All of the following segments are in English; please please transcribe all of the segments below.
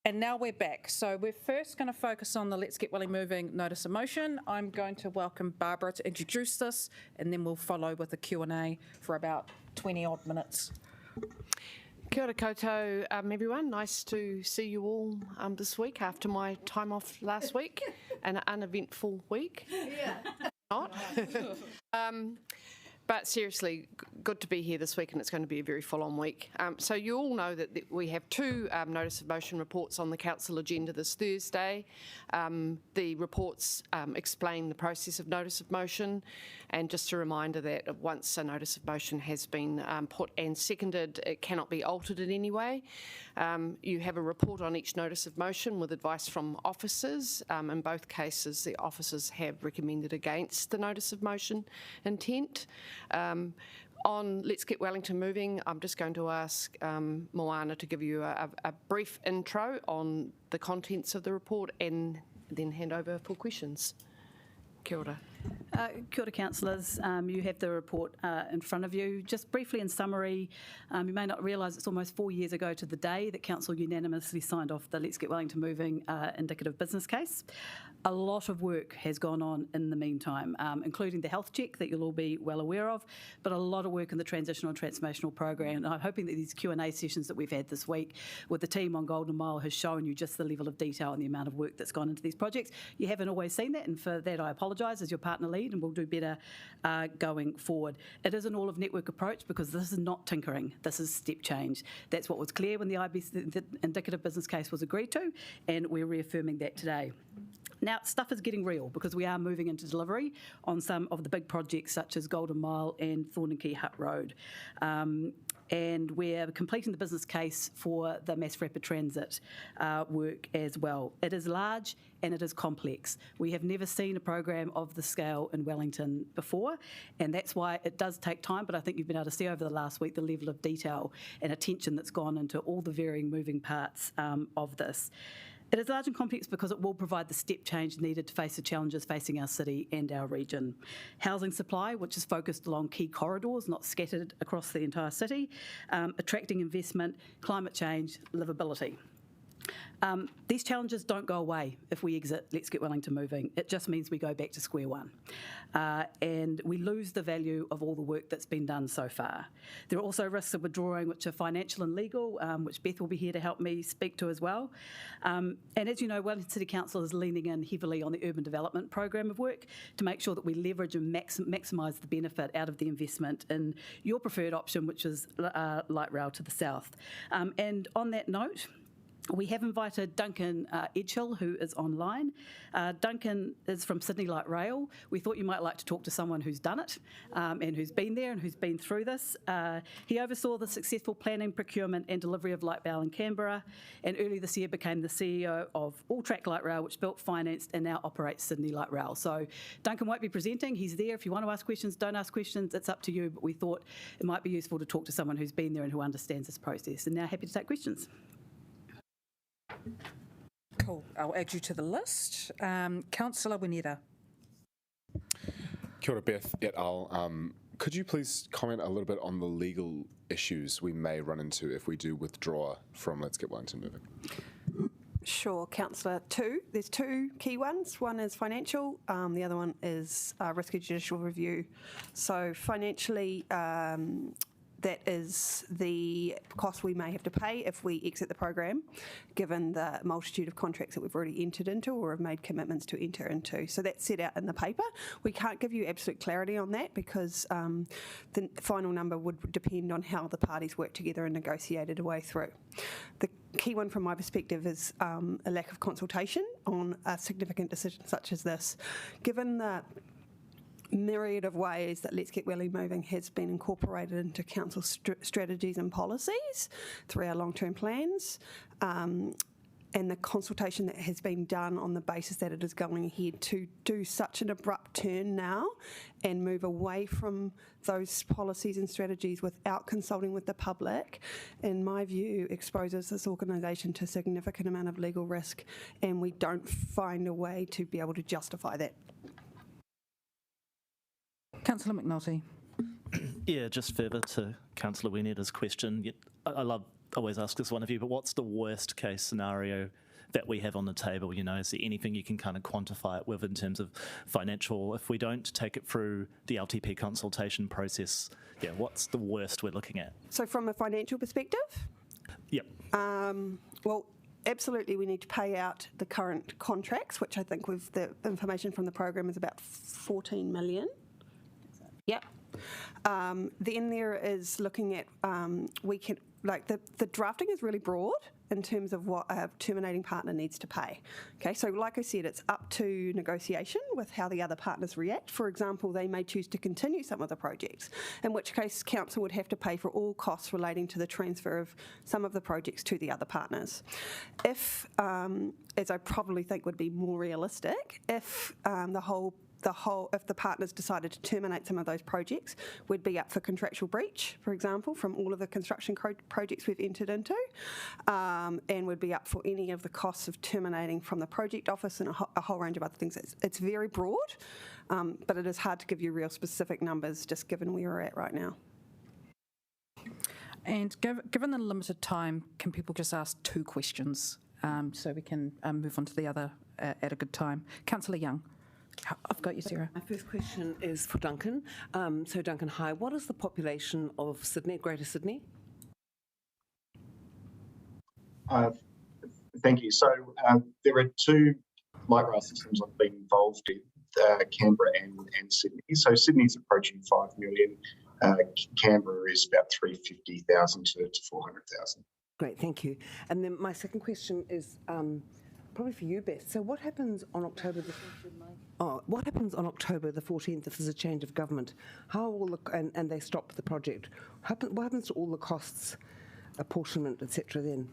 And now we're back. So we're first going to focus on the Let's Get Welling Moving notice of motion. I'm going to welcome Barbara to introduce this, and then we'll follow with a Q&A for about 20 odd minutes. Kia ora koutou, everyone. Nice to see you all this week after my time off last week, an uneventful week. Yeah. Not. But seriously, good to be here this week, and it's going to be a very full-on week. So you all know that we have two notice of motion reports on the council agenda this Thursday. The reports explain the process of notice of motion, and just a reminder that once a notice of motion has been put and seconded, it cannot be altered in any way. You have a report on each notice of motion with advice from officers. In both cases, the officers have recommended against the notice of motion intent. On Let's Get Wellington Moving, I'm just going to ask Moana to give you a brief intro on the contents of the report and then hand over for questions. Kia ora. Kia ora, councillors. You have the report in front of you. Just briefly in summary, you may not realise it's almost 4 years ago to the day that council unanimously signed off the Let's Get Wellington Moving indicative business case. A lot of work has gone on in the meantime, including the health check that you'll all be well aware of, but a lot of work in the transitional and transformational program. And I'm hoping that these Q&A sessions that we've had this week with the team on Golden Mile has shown you just the level of detail and the amount of work that's gone into these projects. You haven't always seen that, and for that I apologise as your partner lead, and we'll do better going forward. It is an all-of-network approach because this is not tinkering, this is step change. That's what was clear when the indicative business case was agreed to, and we're reaffirming that today. Now, stuff is getting real because we are moving into delivery on some of the big projects such as Golden Mile and Thorningkey Hut Road. And we're completing the business case for the mass rapid transit work as well. It is large and it is complex. We have never seen a program of the scale in Wellington before, and that's why it does take time, but I think you've been able to see over the last week the level of detail and attention that's gone into all the varying moving parts of this. It is large and complex because it will provide the step change needed to face the challenges facing our city and our region. Housing supply, which is focused along key corridors, not scattered across the entire city, attracting investment, climate change, livability. These challenges don't go away if we exit Let's Get Wellington Moving. It just means we go back to square one. And we lose the value of all the work that's been done so far. There are also risks of withdrawing which are financial and legal, which Beth will be here to help me speak to as well. And as you know, Wellington City Council is leaning in heavily on the urban development program of work to make sure that we leverage and maximise the benefit out of the investment in your preferred option, which is light rail to the south. And on that note, we have invited Duncan Edgehill, who is online. Duncan is from Sydney Light Rail. We thought you might like to talk to someone who's done it and who's been there and who's been through this. He oversaw the successful planning, procurement and delivery of Light Rail in Canberra, and early this year became the CEO of All Track Light Rail, which built, financed and now operates Sydney Light Rail. So Duncan won't be presenting. He's there. If you want to ask questions, don't ask questions. It's up to you, but we thought it might be useful to talk to someone who's been there and who understands this process. And now happy to take questions. Cool. I'll add you to the list. Councillor Wineta. Kia ora, Beth et al. Could you please comment a little bit on the legal issues we may run into if we do withdraw from Let's Get Wellington Moving? Sure, Councillor. There's two key ones. One is financial, the other one is risk of judicial review. So financially, that is the cost we may have to pay if we exit the program, given the multitude of contracts that we've already entered into or have made commitments to enter into. So that's set out in the paper. We can't give you absolute clarity on that because the final number would depend on how the parties work together and negotiated a way through. The key one from my perspective is a lack of consultation on a significant decision such as this. Given the myriad of ways that Let's Get Wellington Moving has been incorporated into council strategies and policies through our long-term plans, and the consultation that has been done on the basis that it is going ahead to do such an abrupt turn now and move away from those policies and strategies without consulting with the public, in my view, exposes this organisation to a significant amount of legal risk, and we don't find a way to be able to justify that. Councillor McNulty. Yeah, just further to Councillor Wineta's question, I love always ask this one of you, but what's the worst case scenario that we have on the table? Is there anything you can kind of quantify it with in terms of financial? If we don't take it through the LTP consultation process, what's the worst we're looking at? So from a financial perspective? Yep. Well, absolutely we need to pay out the current contracts, which I think the information from the program is about 14 million. Yep. Then there is looking at, the drafting is really broad in terms of what a terminating partner needs to pay. Okay, so like I said, it's up to negotiation with how the other partners react. For example, they may choose to continue some of the projects, in which case council would have to pay for all costs relating to the transfer of some of the projects to the other partners. If, as I probably think would be more realistic, if if the partners decided to terminate some of those projects, we'd be up for contractual breach, for example, from all of the construction projects we've entered into, and would be up for any of the costs of terminating from the project office and a whole range of other things. It's very broad, but it is hard to give you real specific numbers just given where we're at right now. And given the limited time, can people just ask 2 questions so we can move on to the other at a good time? Councillor Young. I've got you, Sarah. My first question is for Duncan. So Duncan, hi. What is the population of Sydney, Greater Sydney? Thank you. So there are 2 light rail systems I've been involved in, Canberra and Sydney. So Sydney's approaching 5 million. Canberra is about 350,000 to 400,000. Great, thank you. And then my second question is probably for you, Beth. So what happens on October the 14th if there's a change of government? How will and they stop the project? What happens to all the costs, apportionment, etc. then?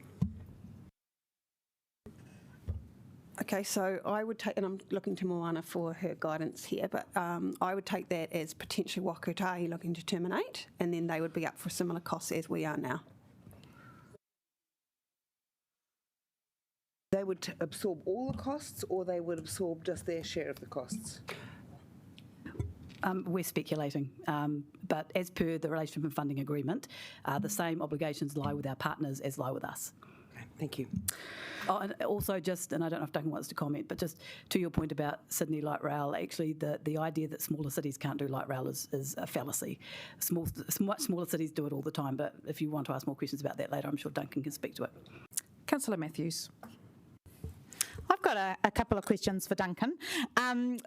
Okay, so I would take, and I'm looking to Moana for her guidance here, but I would take that as potentially Waka Kotahi looking to terminate, and then they would be up for similar costs as we are now. They would absorb all the costs, or they would absorb just their share of the costs? We're speculating, but as per the Relationship and Funding Agreement, the same obligations lie with our partners as lie with us. Okay, thank you. Oh, and also and I don't know if Duncan wants to comment, but just to your point about Sydney Light Rail, actually the idea that smaller cities can't do light rail is a fallacy. Much smaller cities do it all the time, but if you want to ask more questions about that later, I'm sure Duncan can speak to it. Councillor Matthews. I've got a couple of questions for Duncan. I'm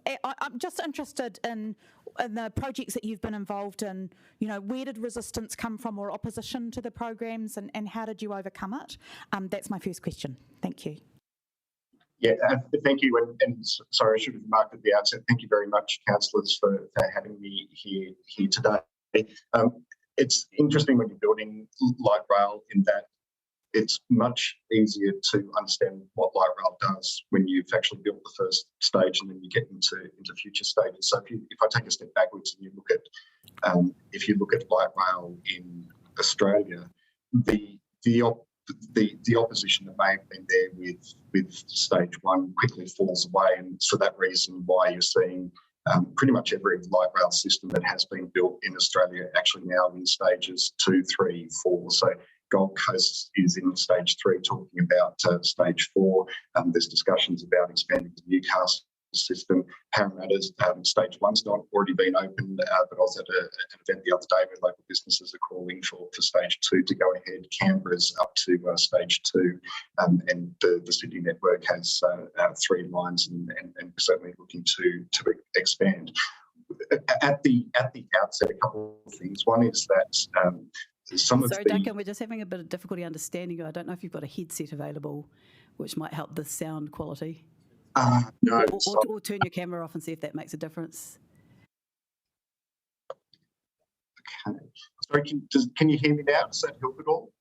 just interested in the projects that you've been involved in. Where did resistance come from or opposition to the programs, and how did you overcome it? That's my first question. Thank you. Yeah, thank you. And sorry, I should have remarked at the outset, thank you very much, councillors, for having me here today. It's interesting when you're building light rail in that it's much easier to understand what light rail does when you've actually built the first stage and then you get into future stages. So if I take a step backwards and you look at light rail in Australia, the opposition that may have been there with stage 1 quickly falls away, and for that reason why you're seeing pretty much every light rail system that has been built in Australia actually now in stages 2, 3, 4. So Gold Coast is in stage 3, talking about stage 4. There's discussions about expanding the Newcastle system. Parramatta's stage 1's not already been opened, but I was at an event the other day where local businesses are calling for stage 2 to go ahead. Canberra's up to stage 2, and the Sydney network has 3 lines and certainly looking to expand. At the outset, a couple of things. One is that Sorry, Duncan, we're just having a bit of difficulty understanding you. I don't know if you've got a headset available, which might help the sound quality. No. Or turn your camera off and see if that makes a difference. Okay. Sorry, can you hear me now? Does that help at all?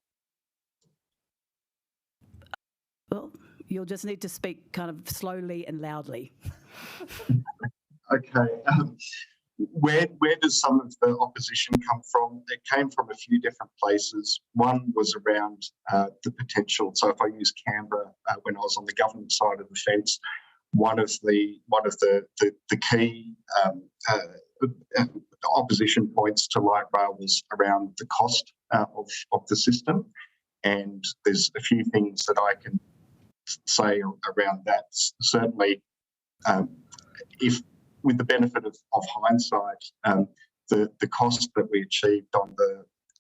Well, you'll just need to speak kind of slowly and loudly. Okay. Where does some of the opposition come from? It came from a few different places. One was around the potential. So if I use Canberra, when I was on the government side of the fence, one of the key opposition points to light rail was around the cost of the system. and there's a few things that I can say around that. Certainly, if with the benefit of hindsight, the cost that we achieved on the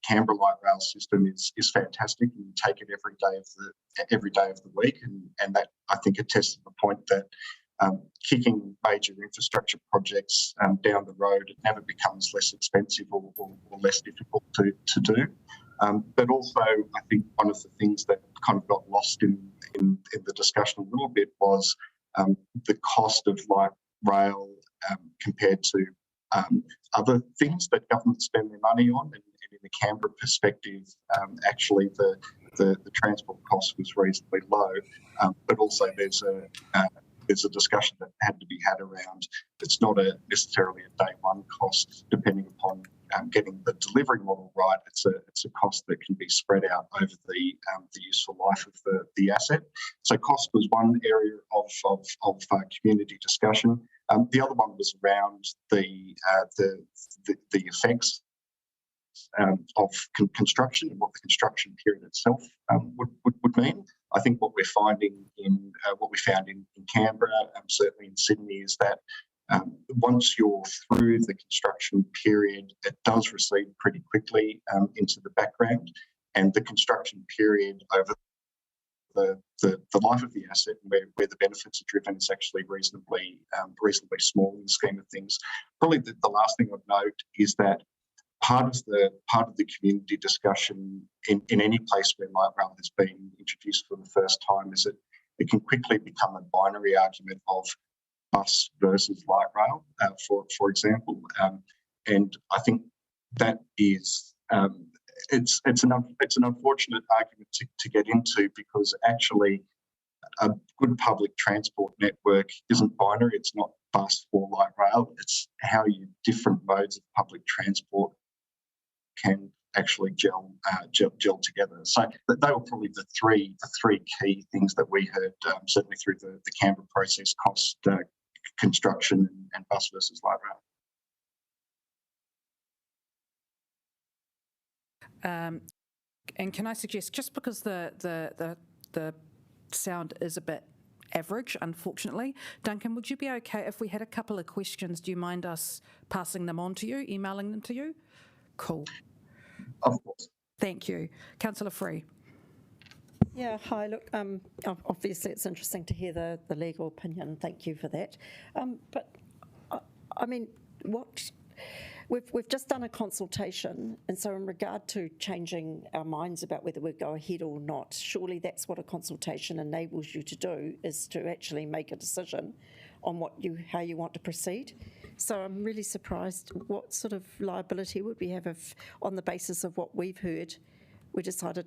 Canberra light rail system is fantastic, and you take it every day of the week, and that I think attests to the point that kicking major infrastructure projects down the road, it never becomes less expensive or less difficult to do. But also, I think one of the things that kind of got lost in the discussion a little bit was the cost of light rail compared to other things that governments spend their money on. And in the Canberra perspective, actually the transport cost was reasonably low, but also there's a discussion that had to be had around it's not necessarily a day one cost, depending upon getting the delivery model right. It's a cost that can be spread out over the useful life of the asset. So cost was one area of community discussion. The other one was around the effects of construction and what the construction period itself would mean. I think what we found in Canberra, certainly in Sydney, is that once you're through the construction period, it does recede pretty quickly into the background, and the construction period over the life of the asset and where the benefits are driven is actually reasonably small in the scheme of things. Probably the last thing I'd note is that part of the community discussion in any place where light rail has been introduced for the first time is that it can quickly become a binary argument of bus versus light rail, for example, and I think that is it's an unfortunate argument to get into, because actually a good public transport network isn't binary. It's not bus or light rail. It's how different modes of public transport can actually gel together. So they were probably the three key things that we heard, certainly through the Canberra process: cost, construction, and bus versus light rail. And can I suggest, just because the sound is a bit average, unfortunately, Duncan, would you be okay if we had a couple of questions? Do you mind us passing them on to you, emailing them to you? Cool. Of course. Thank you. Councillor Free. Yeah, hi. Look, obviously it's interesting to hear the legal opinion. Thank you for that. But I mean, we've just done a consultation, and so in regard to changing our minds about whether we go ahead or not, surely that's what a consultation enables you to do, is to actually make a decision on how you want to proceed. So I'm really surprised. What sort of liability would we have if, on the basis of what we've heard, we decided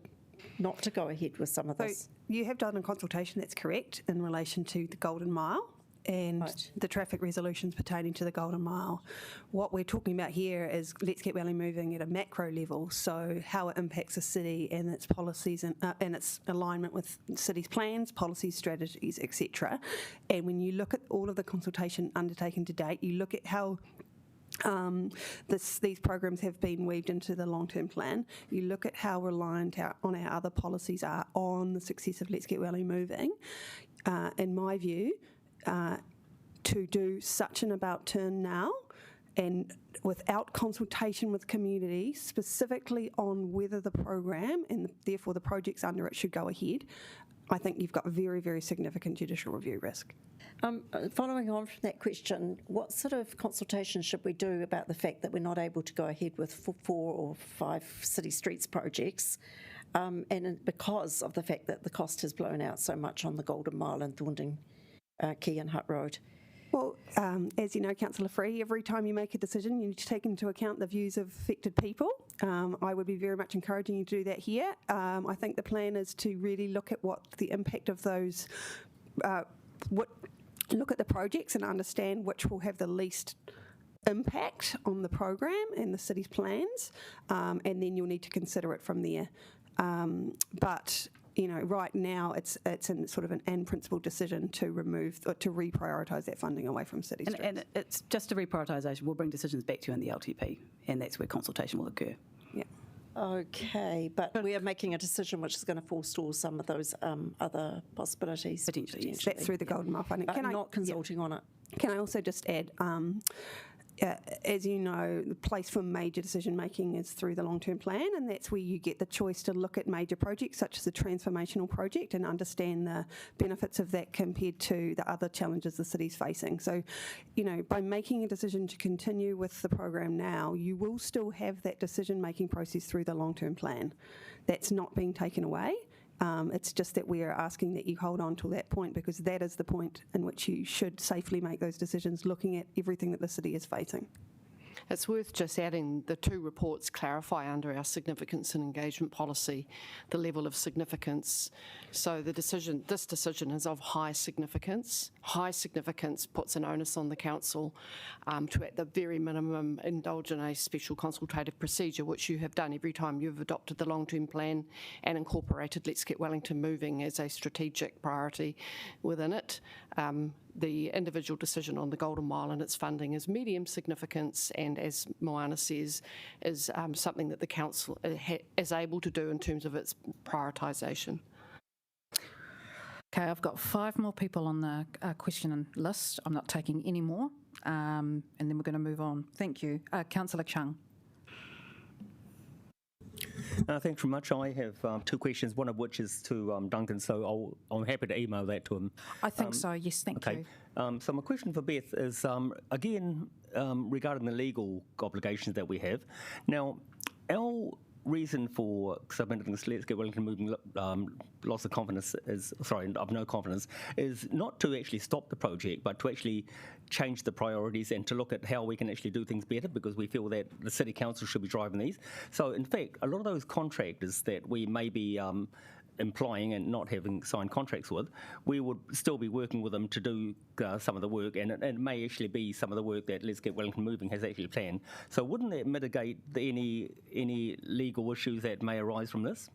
not to go ahead with some of this? So you have done a consultation, that's correct, in relation to the Golden Mile and the traffic resolutions pertaining to the Golden Mile. What we're talking about here is Let's Get Welly moving at a macro level, so how it impacts the city and its policies and its alignment with the city's plans, policies, strategies, etc. And when you look at all of the consultation undertaken to date, you look at how these programs have been weaved into the long-term plan. You look at how reliant on our other policies are on the success of Let's Get Welly moving. In my view, to do such an about turn now and without consultation with community, specifically on whether the program and therefore the projects under it should go ahead, I think you've got very, very significant judicial review risk. Following on from that question, what sort of consultation should we do about the fact that we're not able to go ahead with 4 or 5 city streets projects, and because of the fact that the cost has blown out so much on the Golden Mile and Thorndon Quay and Hutt Road? Well, as you know, Councillor Free, every time you make a decision, you need to take into account the views of affected people. I would be very much encouraging you to do that here. I think the plan is to really look at what the impact of those, look at the projects and understand which will have the least impact on the program and the city's plans, and then you'll need to consider it from there. But you know, right now it's in sort of an and principle decision to remove or to reprioritise that funding away from city streets. And it's just a reprioritisation. We'll bring decisions back to you in the LTP, and that's where consultation will occur. Yeah. Okay, but we are making a decision which is going to forestall some of those other possibilities. Potentially. That's through the Golden Mile funding. But not consulting on it. Can I also just add, as you know, the place for major decision making is through the long-term plan, and that's where you get the choice to look at major projects such as a transformational project and understand the benefits of that compared to the other challenges the city's facing. So, you know, by making a decision to continue with the program now, you will still have that decision making process through the long-term plan. That's not being taken away. It's just that we are asking that you hold on till that point, because that is the point in which you should safely make those decisions, looking at everything that the city is facing. It's worth just adding the two reports clarify under our significance and engagement policy the level of significance. So this decision is of high significance. High significance puts an onus on the council to, at the very minimum, indulge in a special consultative procedure, which you have done every time you've adopted the long-term plan and incorporated Let's Get Wellington Moving as a strategic priority within it. The individual decision on the Golden Mile and its funding is medium significance, and as Moana says, is something that the council is able to do in terms of its prioritisation. Okay, I've got 5 more people on the question list. I'm not taking any more, and then we're going to move on. Thank you. Councillor Chung. Thanks very much. I have 2 questions, one of which is to Duncan, so I'm happy to email that to him. I think so, yes, thank you. So my question for Beth is, again, regarding the legal obligations that we have. Now, our reason for submitting this Let's Get Wellington Moving loss of confidence of no confidence is not to actually stop the project, but to actually change the priorities and to look at how we can actually do things better, because we feel that the City Council should be driving these. So in fact, a lot of those contractors that we may be employing and not having signed contracts with, we would still be working with them to do some of the work, and it may actually be some of the work that Let's Get Wellington Moving has actually planned. So wouldn't that mitigate any legal issues that may arise from this?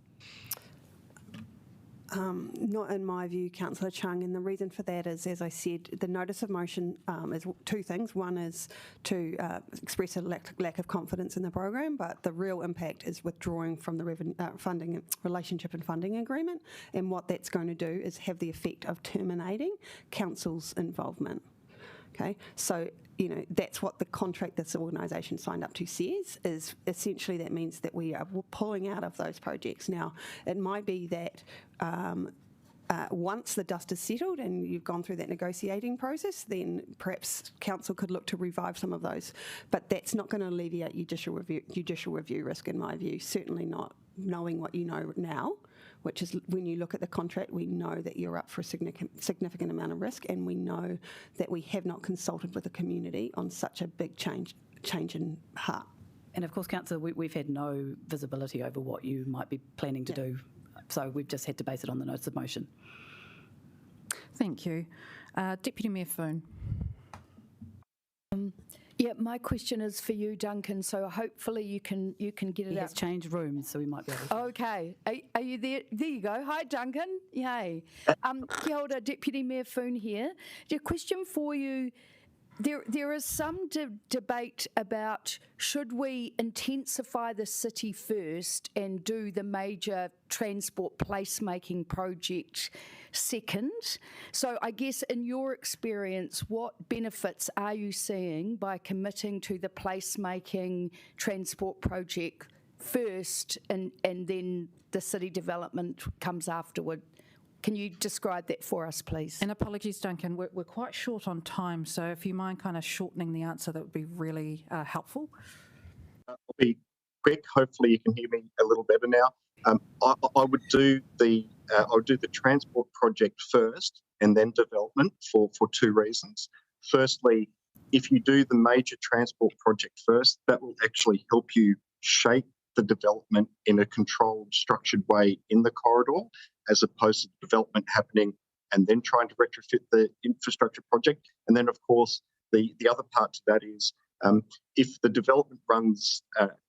Not in my view, Councillor Chung, and the reason for that is, as I said, the notice of motion is 2 things. One is to express a lack of confidence in the program, but the real impact is withdrawing from the funding relationship and funding agreement, and what that's going to do is have the effect of terminating council's involvement. Okay, so you know that's what the contract this organisation signed up to says. Is essentially that means that we are pulling out of those projects. Now, it might be that once the dust is settled and you've gone through that negotiating process, then perhaps council could look to revive some of those. But that's not going to alleviate judicial review risk, in my view. Certainly not knowing what you know now, which is when you look at the contract, we know that you're up for a significant amount of risk, and we know that we have not consulted with the community on such a big change in heart. And of course, Councillor, we've had no visibility over what you might be planning to do. So we've just had to base it on the notice of motion. Thank you. Deputy Mayor Foon. Yeah, my question is for you, Duncan, so hopefully you can get it out. He has changed rooms, so we might be able to. Okay. Are you there? There you go. Hi, Duncan. Yay. Kia ora, Deputy Mayor Foon here. A question for you. There is some debate about should we intensify the city first and do the major transport placemaking project second. So I guess in your experience, what benefits are you seeing by committing to the placemaking transport project first and then the city development comes afterward? Can you describe that for us, please? And apologies, Duncan, we're quite short on time, so if you mind kind of shortening the answer, that would be really helpful. I'll be quick. Hopefully you can hear me a little better now. I would do the transport project first and then development for 2 reasons. Firstly, if you do the major transport project first, that will actually help you shape the development in a controlled, structured way in the corridor, as opposed to development happening and then trying to retrofit the infrastructure project. And then, of course, the other part to that is if the development runs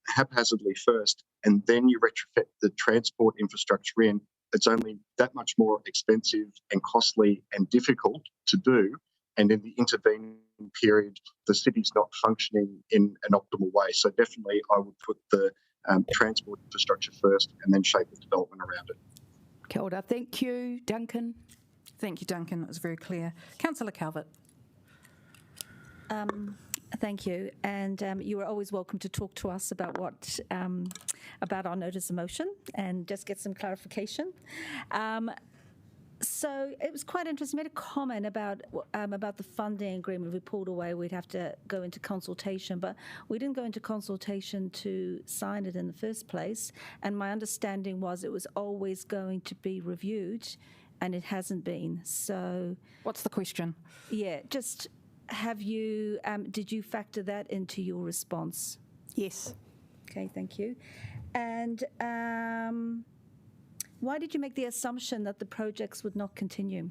haphazardly first and then you retrofit the transport infrastructure in, it's only that much more expensive and costly and difficult to do. And in the intervening period, the city's not functioning in an optimal way. So definitely I would put the transport infrastructure first and then shape the development around it. Kia ora. Thank you, Duncan. Thank you, Duncan. That was very clear. Councillor Calvert. Thank you, and you are always welcome to talk to us about what about our notice of motion and just get some clarification. So it was quite interesting. I made a comment about the funding agreement. If we pulled away, we'd have to go into consultation, but we didn't go into consultation to sign it in the first place. And my understanding was it was always going to be reviewed, and it hasn't been. So, what's the question? Yeah, just have you? Did you factor that into your response? Yes. Okay, thank you. And why did you make the assumption that the projects would not continue?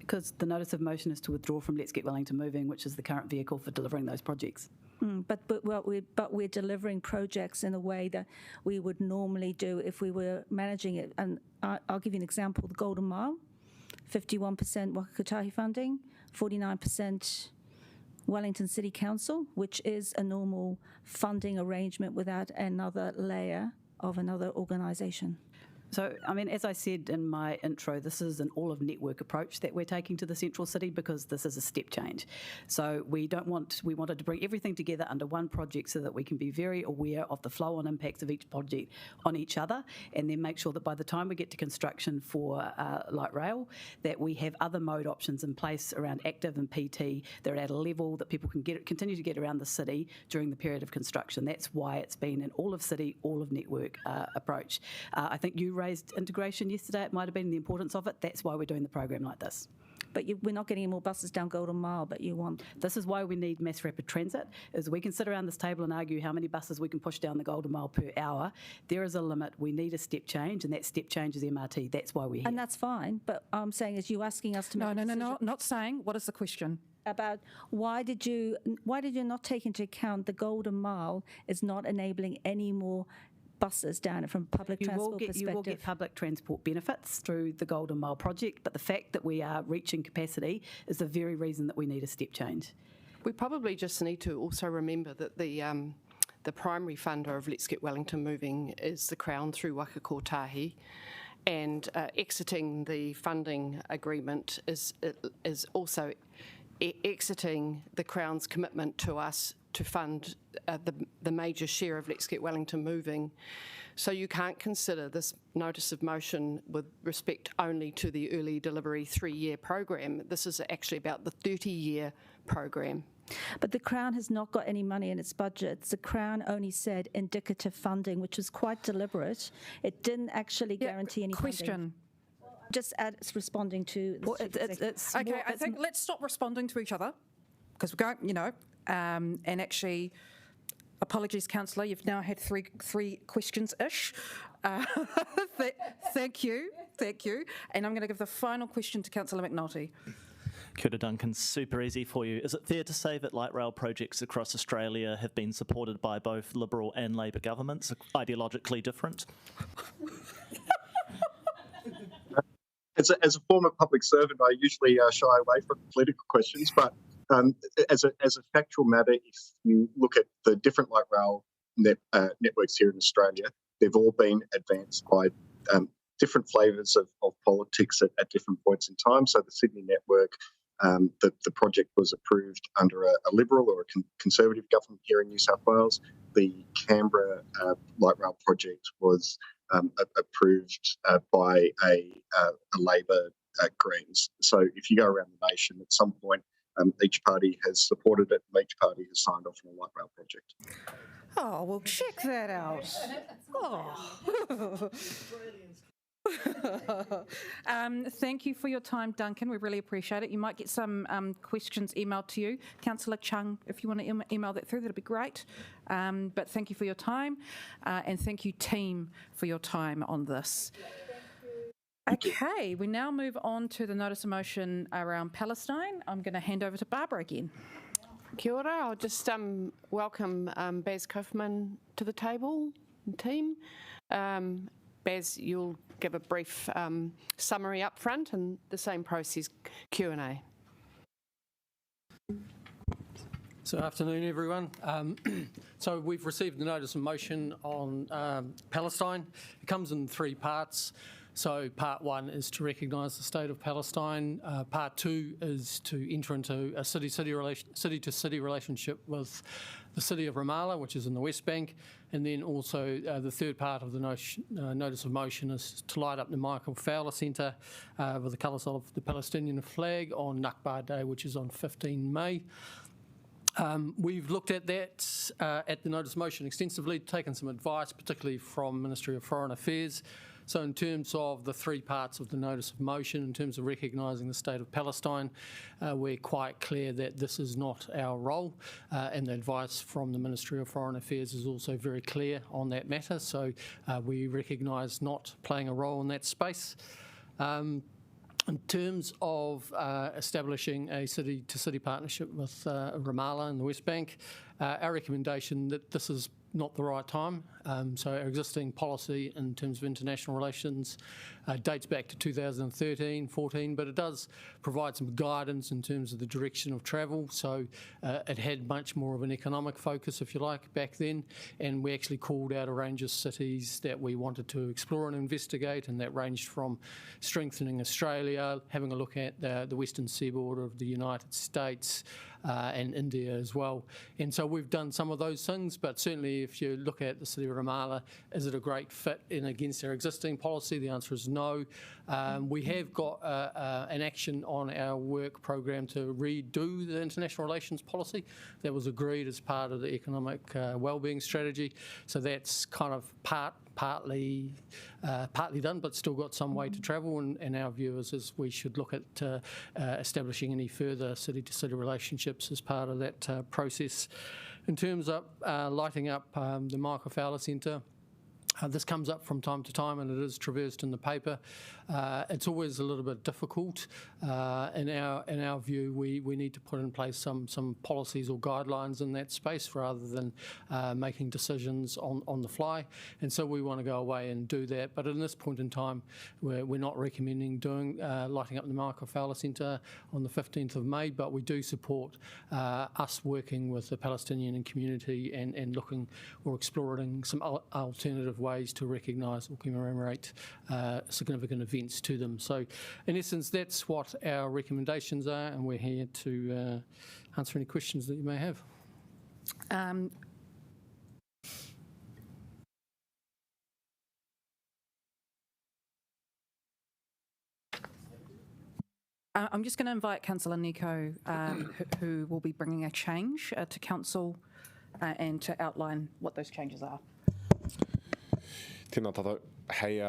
Because the notice of motion is to withdraw from Let's Get Wellington Moving, which is the current vehicle for delivering those projects. But we're delivering projects in a way that we would normally do if we were managing it. And I'll give you an example: the Golden Mile, 51% Whakakutahi funding, 49% Wellington City Council, which is a normal funding arrangement without another layer of another organisation. So, I mean, as I said in my intro, this is an all-of-network approach that we're taking to the central city because this is a step change. So we wanted to bring everything together under one project so that we can be very aware of the flow-on impacts of each project on each other, and then make sure that by the time we get to construction for light rail, that we have other mode options in place around active and PT that are at a level that people can continue to get around the city during the period of construction. That's why it's been an all-of-city, all-of-network approach. I think you raised integration yesterday. It might have been the importance of it. That's why we're doing the program like this. But we're not getting any more buses down Golden Mile, but you want... This is why we need mass rapid transit, is we can sit around this table and argue how many buses we can push down the Golden Mile per hour. There is a limit. We need a step change, and that step change is MRT. That's why we're here. And that's fine, but I'm saying is you asking us to make No, not saying. What is the question? About why did you not take into account the Golden Mile is not enabling any more buses down from a public transport perspective? You will get public transport benefits through the Golden Mile project, but the fact that we are reaching capacity is the very reason that we need a step change. We probably just need to also remember that the primary funder of Let's Get Wellington Moving is the Crown through Whakakutahi, and exiting the funding agreement is also exiting the Crown's commitment to us to fund the major share of Let's Get Wellington Moving. So you can't consider this notice of motion with respect only to the early delivery 3-year program. This is actually about the 30-year program. But the Crown has not got any money in its budget. The Crown only said indicative funding, which was quite deliberate. It didn't actually guarantee any question. funding. Just responding to... I think let's stop responding to each other, because we're going, and actually, apologies, Councillor, you've now had three questions-ish. Thank you. And I'm going to give the final question to Councillor McNulty. Kia ora, Duncan. Super easy for you. Is it fair to say that light rail projects across Australia have been supported by both Liberal and Labor governments, ideologically different? As a former public servant, I usually shy away from political questions, but as a factual matter, if you look at the different light rail networks here in Australia, they've all been advanced by different flavours of politics at different points in time. So the Sydney network, the project was approved under a Liberal or a Conservative government here in New South Wales. The Canberra light rail project was approved by a Labor Greens. So if you go around the nation, at some point, each party has supported it and each party has signed off on a light rail project. Oh, well, check that out. Oh. Thank you for your time, Duncan. We really appreciate it. You might get some questions emailed to you. Councillor Chung, if you want to email that through, that'd be great. But thank you for your time, and thank you, team, for your time on this. Okay, we now move on to the notice of motion around Palestine. I'm going to hand over to Barbara again. Kia ora. I'll just welcome Baz Kaufman to the table and team. Baz, you'll give a brief summary up front and the same process, Q&A. So afternoon, everyone. So we've received the notice of motion on Palestine. It comes in 3 parts. So part 1 is to recognise the state of Palestine. Part 2 is to enter into a city-to-city relationship with the city of Ramallah, which is in the West Bank. And then also the third part of the notice of motion is to light up the Michael Fowler Centre with the colours of the Palestinian flag on Nakba Day, which is on 15 May. We've looked at that at the notice of motion extensively, taken some advice, particularly from Ministry of Foreign Affairs. So in terms of the 3 parts of the notice of motion, in terms of recognising the state of Palestine, we're quite clear that this is not our role, and the advice from the Ministry of Foreign Affairs is also very clear on that matter. So we recognise not playing a role in that space. In terms of establishing a city-to-city partnership with Ramallah in the West Bank, our recommendation that this is not the right time. So our existing policy in terms of international relations dates back to 2013-14, but it does provide some guidance in terms of the direction of travel. So it had much more of an economic focus, if you like, back then, and we actually called out a range of cities that we wanted to explore and investigate, and that ranged from strengthening Australia, having a look at the western seaboard of the United States, and India as well. And so we've done some of those things, but certainly if you look at the city of Ramallah, is it a great fit in against our existing policy? The answer is no. We have got an action on our work program to redo the international relations policy that was agreed as part of the economic wellbeing strategy. So that's kind of partly done, but still got some way to travel. And our view is we should look at establishing any further city-to-city relationships as part of that process. In terms of lighting up the Michael Fowler Centre, this comes up from time to time, and it is traversed in the paper. It's always a little bit difficult. In our view, we need to put in place some policies or guidelines in that space rather than making decisions on the fly. And so we want to go away and do that. But at this point in time, we're not recommending doing lighting up the Michael Fowler Centre on the 15th of May, but we do support us working with the Palestinian community and looking or exploring some alternative ways to recognise or commemorate significant events to them. So in essence, that's what our recommendations are, and we're here to answer any questions that you may have. I'm just going to invite Councillor Nico, who will be bringing a change to Council and to outline what those changes are. Tēnā tātou. Hey,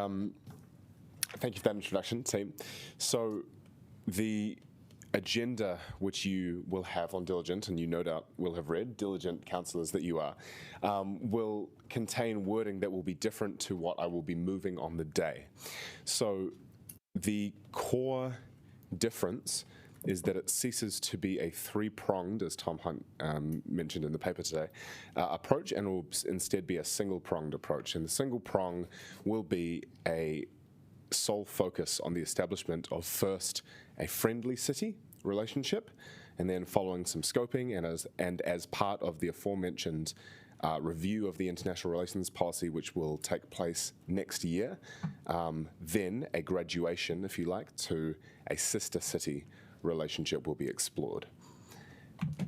thank you for that introduction, team. So the agenda which you will have on Diligent, and you no doubt will have read, diligent councillors that you are, will contain wording that will be different to what I will be moving on the day. So the core difference is that it ceases to be a 3-pronged, as Tom Hunt mentioned in the paper today, approach, and will instead be a single-pronged approach. And the single prong will be a sole focus on the establishment of first a friendly city relationship, and then following some scoping, and as part of the aforementioned review of the international relations policy, which will take place next year, then a graduation, if you like, to a sister city relationship will be explored.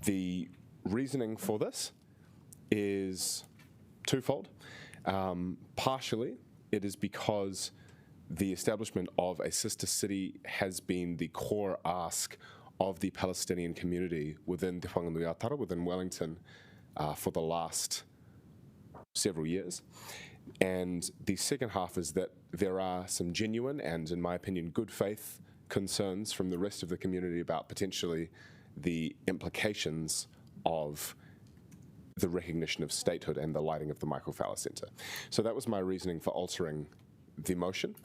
The reasoning for this is twofold. Partially, it is because the establishment of a sister city has been the core ask of the Palestinian community within Te Whanganui-a-Tara, within Wellington, for the last several years. And the second half is that there are some genuine and, in my opinion, good faith concerns from the rest of the community about potentially the implications of the recognition of statehood and the lighting of the Michael Fowler Centre. So that was my reasoning for altering the motion.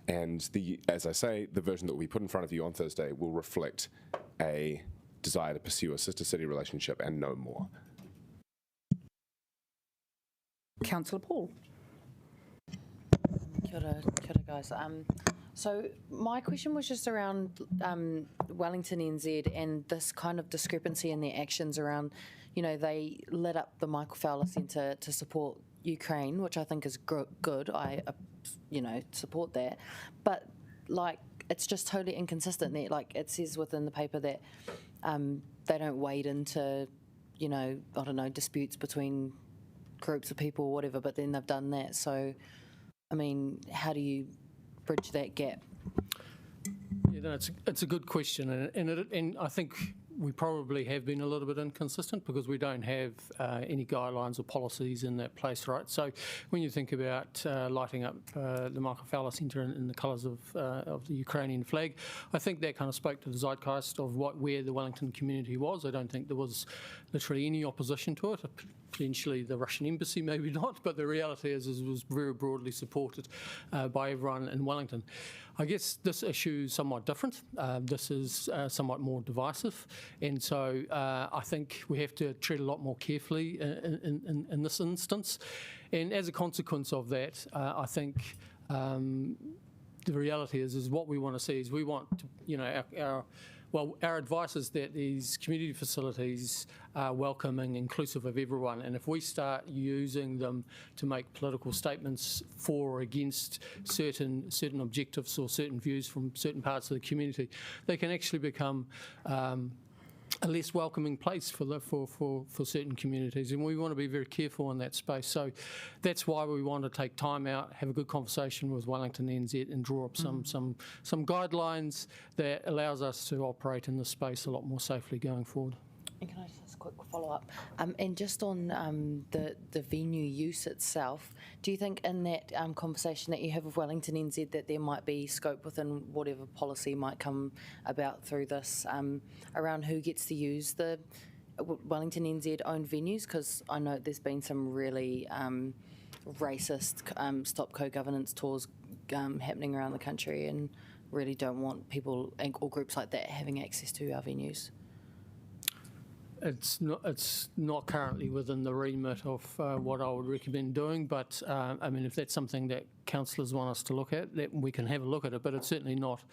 And as I say, the version that we put in front of you on Thursday will reflect a desire to pursue a sister city relationship and no more. Councillor Paul. Kia ora guys. So my question was just around Wellington NZ and this kind of discrepancy in their actions around, they lit up the Michael Fowler Centre to support Ukraine, which I think is good. I, support that. But, it's just totally inconsistent there. It says within the paper that they don't wade into, disputes between groups of people or whatever, but then they've done that. So, how do you bridge that gap? Yeah, it's a good question, and I think we probably have been a little bit inconsistent because we don't have any guidelines or policies in that place, right? So when you think about lighting up the Michael Fowler Centre in the colours of the Ukrainian flag, I think that kind of spoke to the zeitgeist of where the Wellington community was. I don't think there was literally any opposition to it. Potentially the Russian embassy, maybe not, but the reality is it was very broadly supported by everyone in Wellington. I guess this issue is somewhat different. This is somewhat more divisive, and so I think we have to tread a lot more carefully in this instance. And as a consequence of that, I think the reality is what we want to see is we want to, our advice is that these community facilities are welcoming, inclusive of everyone, and if we start using them to make political statements for or against certain objectives or certain views from certain parts of the community, they can actually become a less welcoming place for certain communities, and we want to be very careful in that space. So that's why we want to take time out, have a good conversation with Wellington NZ, and draw up some guidelines that allows us to operate in this space a lot more safely going forward. And can I just quick follow-up? And just on the venue use itself, do you think in that conversation that you have with Wellington NZ that there might be scope within whatever policy might come about through this around who gets to use the Wellington NZ owned venues? Because I know there's been some really racist stop co-governance tours happening around the country, and really don't want people or groups like that having access to our venues. It's not currently within the remit of what I would recommend doing, but if that's something that councillors want us to look at, that we can have a look at it, but it's certainly not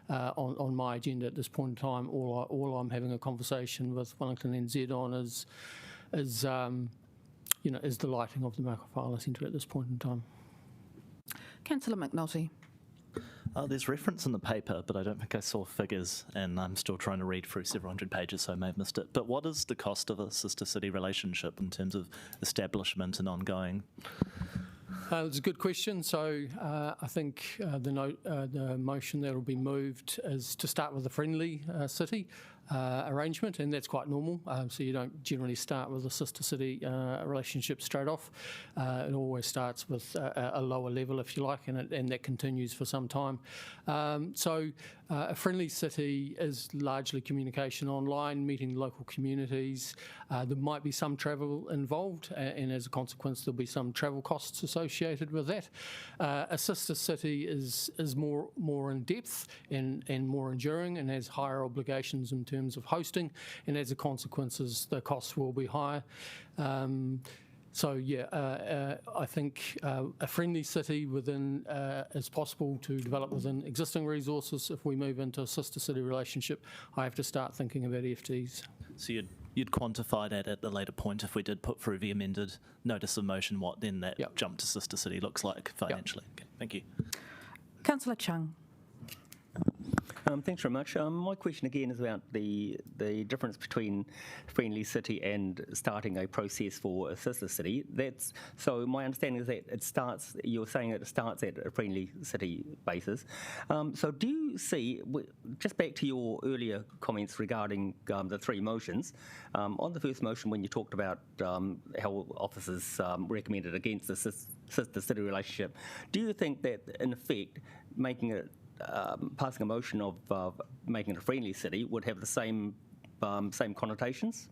on my agenda at this point in time. All I'm having a conversation with Wellington NZ on is the lighting of the Michael Fowler Centre at this point in time. Councillor McNulty. There's reference in the paper, but I don't think I saw figures, and I'm still trying to read through several hundred pages, so I may have missed it. But what is the cost of a sister-city relationship in terms of establishment and ongoing? It's a good question. So I think the motion that will be moved is to start with a friendly city arrangement, and that's quite normal. So you don't generally start with a sister city relationship straight off. It always starts with a lower level, if you like, and that continues for some time. So a friendly city is largely communication online, meeting local communities. There might be some travel involved, and as a consequence, there'll be some travel costs associated with that. A sister city is more in depth and more enduring, and has higher obligations in terms of hosting, and as a consequence, the costs will be higher. I think a friendly city is possible to develop within existing resources. If we move into a sister city relationship, I have to start thinking about FTs. So you'd quantify that at the later point if we did put through the amended notice of motion, what then that jump to sister city looks like financially. Okay, thank you. Councillor Chung. Thanks very much. My question again is about the difference between friendly city and starting a process for a sister city. So my understanding is that you're saying that it starts at a friendly city basis. So do you see, just back to your earlier comments regarding the three motions, on the first motion when you talked about how officers recommended against the sister city relationship, do you think that in effect making it passing a motion of making it a friendly city would have the same connotations?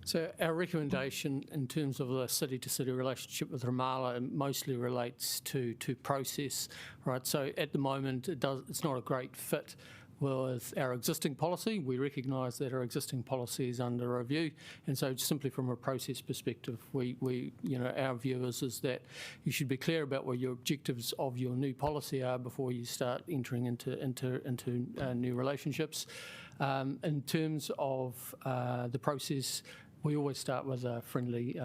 So our recommendation in terms of the city-to-city relationship with Ramallah mostly relates to process, right? So at the moment, it's not a great fit with our existing policy. We recognise that our existing policy is under review, and so simply from a process perspective, our view is that you should be clear about what your objectives of your new policy are before you start entering into new relationships. In terms of the process, we always start with a friendly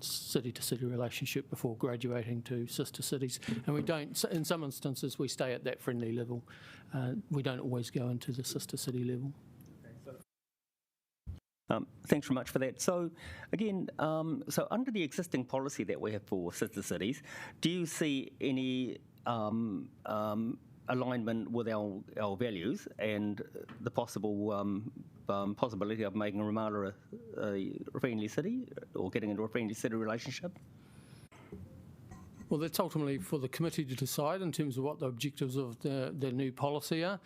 city-to-city relationship before graduating to sister cities, and we don't. In some instances, we stay at that friendly level. We don't always go into the sister city level. Thanks very much for that. So, again, so under the existing policy that we have for sister cities, do you see any alignment with our values and the possibility of making Ramallah a friendly city or getting into a friendly city relationship? Well, that's ultimately for the committee to decide in terms of what the objectives of the new policy are.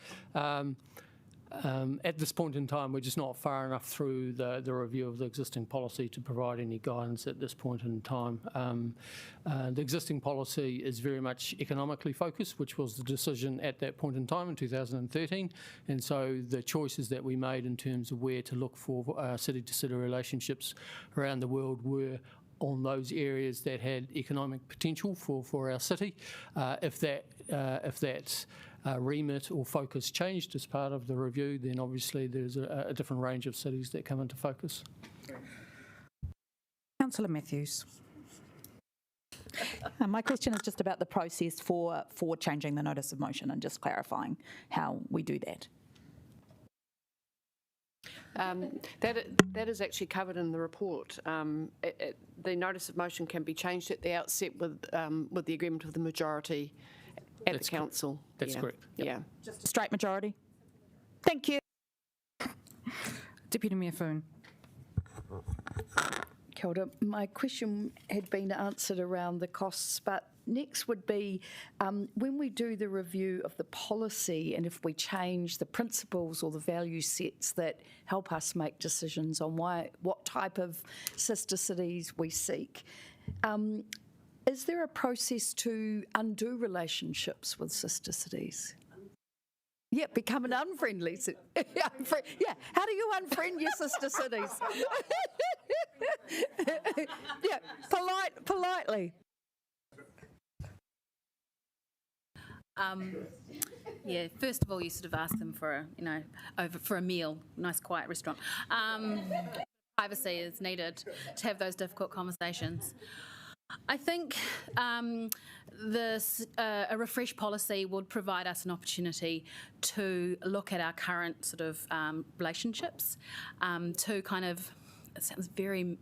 At this point in time, we're just not far enough through the review of the existing policy to provide any guidance at this point in time. The existing policy is very much economically focused, which was the decision at that point in time in 2013, and so the choices that we made in terms of where to look for city-to-city relationships around the world were on those areas that had economic potential for our city. If that remit or focus changed as part of the review, then obviously there's a different range of cities that come into focus. Councillor Matthews. My question is just about the process for changing the notice of motion and just clarifying how we do that. That is actually covered in the report. The notice of motion can be changed at the outset with the agreement of the majority at the council. That's correct. Yeah. Just a straight majority. Thank you. Deputy Mayor Foon. Kia ora. My question had been answered around the costs, but next would be when we do the review of the policy and if we change the principles or the value sets that help us make decisions on what type of sister cities we seek, is there a process to undo relationships with sister cities? Yeah, become an unfriendly city. Yeah, how do you unfriend your sister cities? Yeah, politely. Yeah, first of all, you sort of ask them for a meal, nice quiet restaurant. Privacy is needed to have those difficult conversations. I think a refresh policy would provide us an opportunity to look at our current sort of relationships, to kind of, it sounds very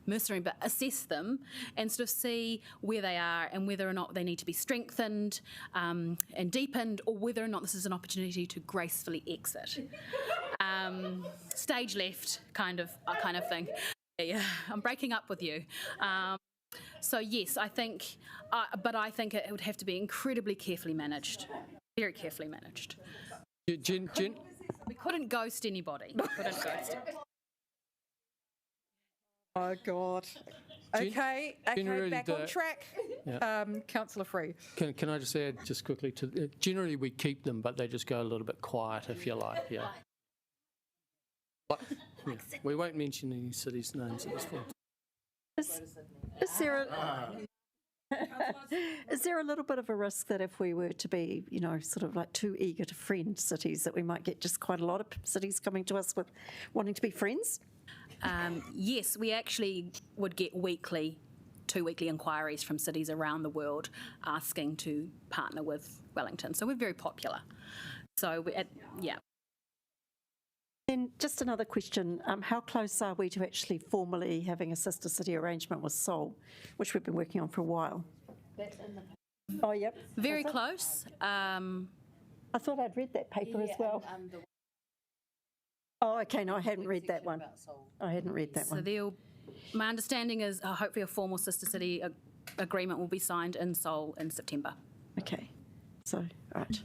mercenary, but assess them and sort of see where they are and whether or not they need to be strengthened and deepened, or whether or not this is an opportunity to gracefully exit. Stage left kind of thing. Yeah, I'm breaking up with you. So yes, I think, but I think it would have to be incredibly carefully managed, very carefully managed. Jen? We couldn't ghost anybody. Oh, God. Okay, back on track. Yeah. Councillor Free. Can I just add just quickly to generally we keep them, but they just go a little bit quiet, if you like. Yeah. We won't mention any cities' names at this point. Is there a little bit of a risk that if we were to be, sort of like too eager to friend cities, that we might get just quite a lot of cities coming to us with wanting to be friends? Yes, we actually would get two weekly inquiries from cities around the world asking to partner with Wellington. So we're very popular. So, yeah. And just another question, how close are we to actually formally having a sister city arrangement with Seoul, which we've been working on for a while? Oh, yep. Very close. I thought I'd read that paper as well. Oh, okay, no, I hadn't read that one. I hadn't read that one. So my understanding is hopefully a formal sister city agreement will be signed in Seoul in September. Okay, so, all right.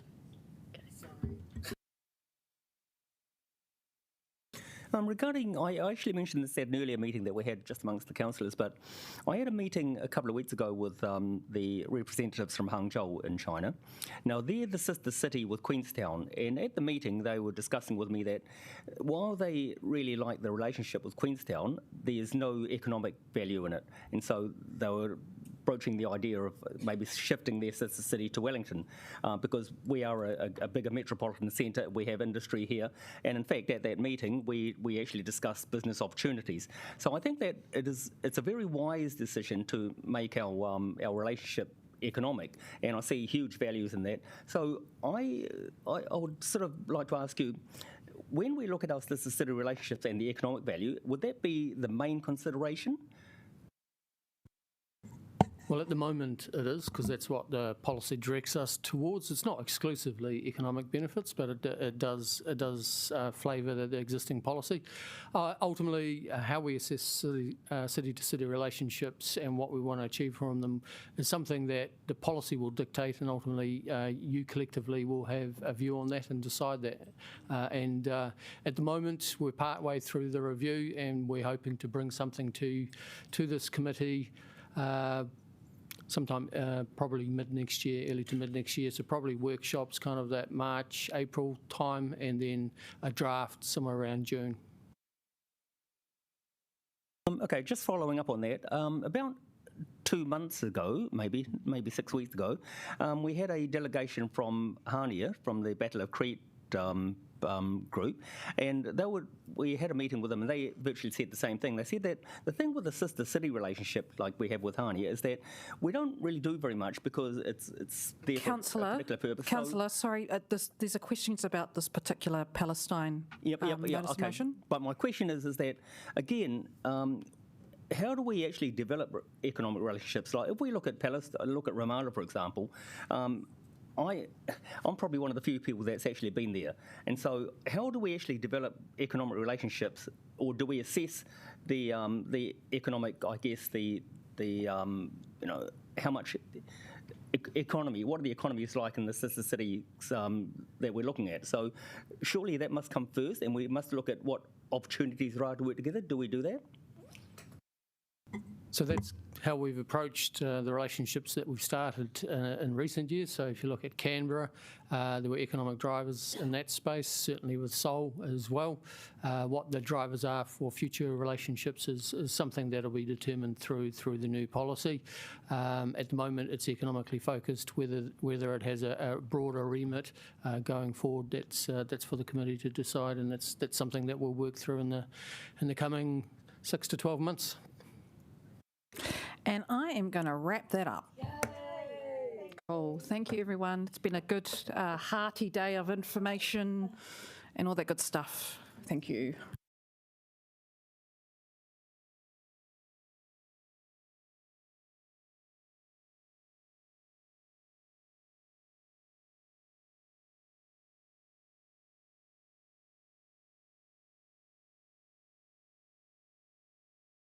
Regarding, I actually mentioned this at an earlier meeting that we had just amongst the councillors, but I had a meeting a couple of weeks ago with the representatives from Hangzhou in China. Now, they're the sister city with Queenstown, and at the meeting they were discussing with me that while they really like the relationship with Queenstown, there's no economic value in it, and so they were broaching the idea of maybe shifting their sister city to Wellington, because we are a bigger metropolitan centre, we have industry here, and in fact at that meeting we actually discussed business opportunities. So I think that it's a very wise decision to make our relationship economic, and I see huge values in that. So I would sort of like to ask you, when we look at our sister city relationships and the economic value, would that be the main consideration? Well, at the moment it is, because that's what the policy directs us towards. It's not exclusively economic benefits, but it does flavour the existing policy. Ultimately, how we assess city-to-city relationships and what we want to achieve from them is something that the policy will dictate, and ultimately you collectively will have a view on that and decide that. At the moment, we're part way through the review, and we're hoping to bring something to this committee sometime probably mid-next year, early to mid-next year, so probably workshops kind of that March, April time, and then a draft somewhere around June. Okay, just following up on that, about 2 months ago, maybe 6 weeks ago, we had a delegation from Hania, from the Battle of Crete group, and we had a meeting with them, and they virtually said the same thing. They said that the thing with the sister city relationship, like we have with Hania, is that we don't really do very much because it's there for a particular purpose. Councillor, sorry, there's a questions about this particular Palestine notice motion. But my question is that, again, how do we actually develop economic relationships? Like if we look at Palestine, look at Ramallah, for example. I'm probably one of the few people that's actually been there, and so how do we actually develop economic relationships, or do we assess the economic, I guess how much economy, what are the economies like in the sister cities that we're looking at? So surely that must come first, and we must look at what opportunities there are to work together. Do we do that? So that's how we've approached the relationships that we've started in recent years. So if you look at Canberra, there were economic drivers in that space, certainly with Seoul as well. What the drivers are for future relationships is something that will be determined through the new policy. At the moment, it's economically focused. Whether it has a broader remit going forward, that's for the committee to decide, and that's something that we'll work through in the coming 6 to 12 months. And I am going to wrap that up. Yay! Oh, thank you, everyone. It's been a good, hearty day of information and all that good stuff. Thank you.